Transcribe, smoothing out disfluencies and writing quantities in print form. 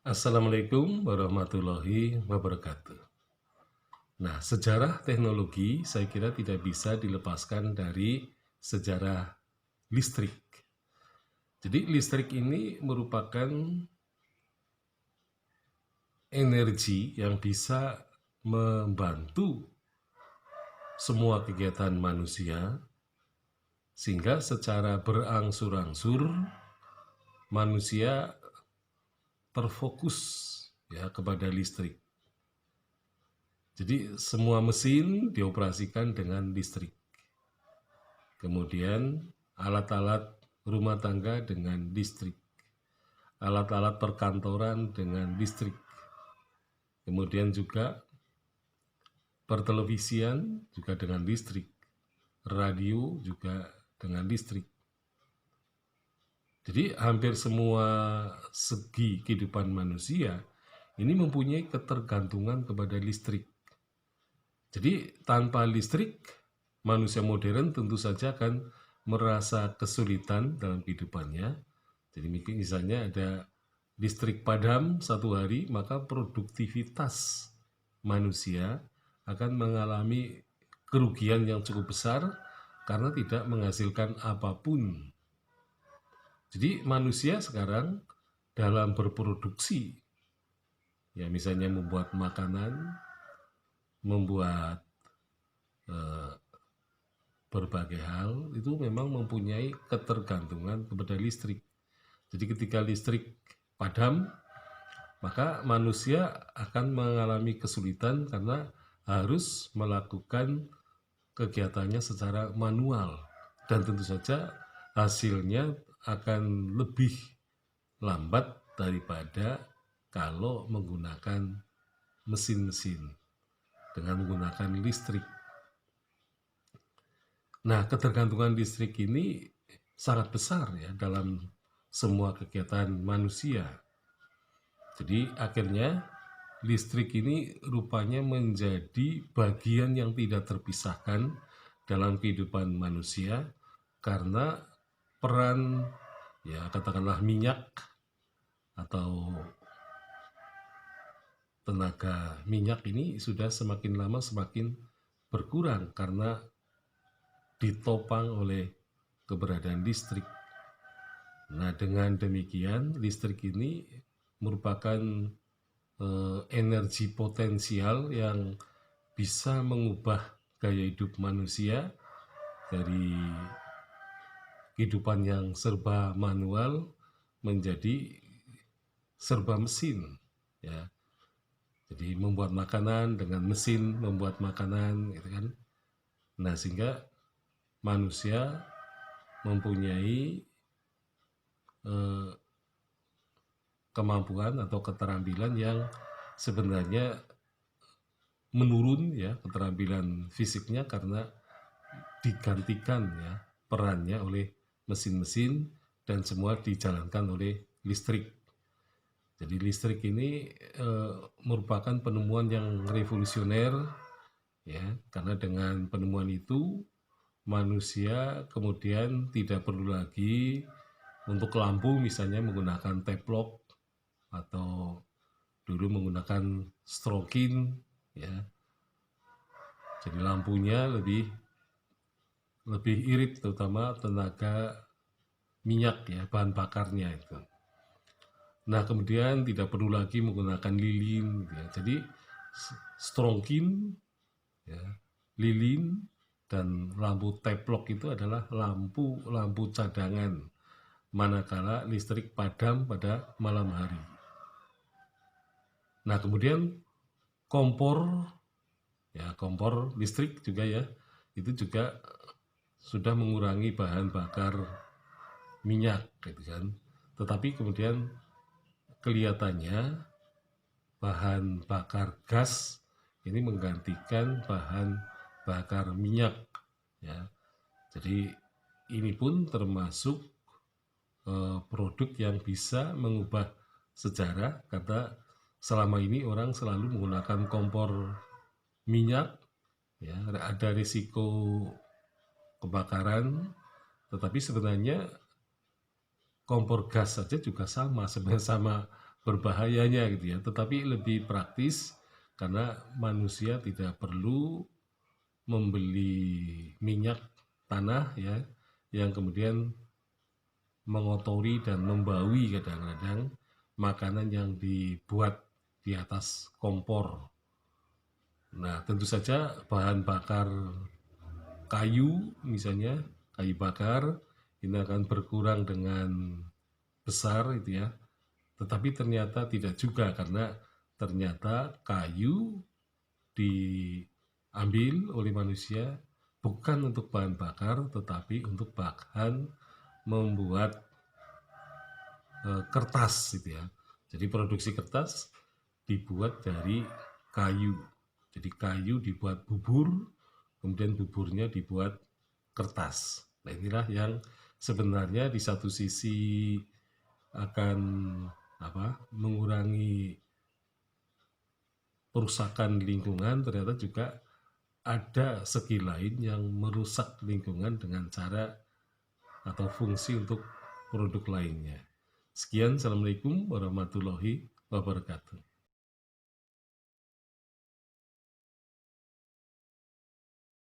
Assalamualaikum warahmatullahi wabarakatuh. Nah, sejarah teknologi saya kira tidak bisa dilepaskan dari sejarah listrik. Jadi listrik ini merupakan energi yang bisa membantu semua kegiatan manusia, sehingga secara berangsur-angsur manusia terfokus ya kepada listrik. Jadi semua mesin dioperasikan dengan listrik. Kemudian alat-alat rumah tangga dengan listrik. Alat-alat perkantoran dengan listrik. Kemudian juga pertelevisian juga dengan listrik. Radio juga dengan listrik. Jadi hampir semua segi kehidupan manusia ini mempunyai ketergantungan kepada listrik. Jadi tanpa listrik, manusia modern tentu saja akan merasa kesulitan dalam kehidupannya. Jadi misalnya ada listrik padam satu hari, maka produktivitas manusia akan mengalami kerugian yang cukup besar karena tidak menghasilkan apapun. Jadi manusia sekarang dalam berproduksi, ya misalnya membuat makanan, membuat berbagai hal, itu memang mempunyai ketergantungan kepada listrik. Jadi ketika listrik padam, maka manusia akan mengalami kesulitan karena harus melakukan kegiatannya secara manual. Dan tentu saja hasilnya akan lebih lambat daripada kalau menggunakan mesin-mesin dengan menggunakan listrik. Nah, ketergantungan listrik ini sangat besar ya dalam semua kegiatan manusia. Jadi akhirnya listrik ini rupanya menjadi bagian yang tidak terpisahkan dalam kehidupan manusia karena peran ya katakanlah minyak atau tenaga minyak ini sudah semakin lama semakin berkurang karena ditopang oleh keberadaan listrik. Nah, dengan demikian listrik ini merupakan energi potensial yang bisa mengubah gaya hidup manusia dari kehidupan yang serba manual menjadi serba mesin ya. Jadi membuat makanan dengan mesin membuat makanan gitu kan. Nah, sehingga manusia mempunyai kemampuan atau keterampilan yang sebenarnya menurun ya keterampilan fisiknya karena digantikan ya perannya oleh mesin-mesin dan semua dijalankan oleh listrik. Jadi listrik ini merupakan penemuan yang revolusioner ya karena dengan penemuan itu manusia kemudian tidak perlu lagi untuk lampu misalnya menggunakan teplok atau dulu menggunakan strokin ya. Jadi lampunya lebih irit terutama tenaga minyak ya bahan bakarnya itu. Nah, kemudian tidak perlu lagi menggunakan lilin ya. Jadi strokin ya, lilin dan lampu teplok itu adalah lampu cadangan manakala listrik padam pada malam hari. Nah, kemudian kompor listrik juga ya, itu juga sudah mengurangi bahan bakar minyak gitu kan. Tetapi kemudian kelihatannya bahan bakar gas ini menggantikan bahan bakar minyak ya. Jadi ini pun termasuk produk yang bisa mengubah sejarah karena selama ini orang selalu menggunakan kompor minyak ya, ada risiko kebakaran, tetapi sebenarnya kompor gas saja juga sama, sebenarnya sama berbahayanya gitu ya, tetapi lebih praktis karena manusia tidak perlu membeli minyak tanah ya yang kemudian mengotori dan membawi kadang-kadang makanan yang dibuat di atas kompor. Nah, tentu saja bahan bakar kayu misalnya, kayu bakar ini akan berkurang dengan besar itu ya. Tetapi ternyata tidak juga karena ternyata kayu diambil oleh manusia bukan untuk bahan bakar tetapi untuk bahan membuat kertas gitu ya. Jadi produksi kertas dibuat dari kayu. Jadi kayu dibuat bubur, kemudian buburnya dibuat kertas. Nah, inilah yang sebenarnya di satu sisi akan mengurangi perusakan lingkungan, ternyata juga ada segi lain yang merusak lingkungan dengan cara atau fungsi untuk produk lainnya. Sekian, Assalamualaikum warahmatullahi wabarakatuh.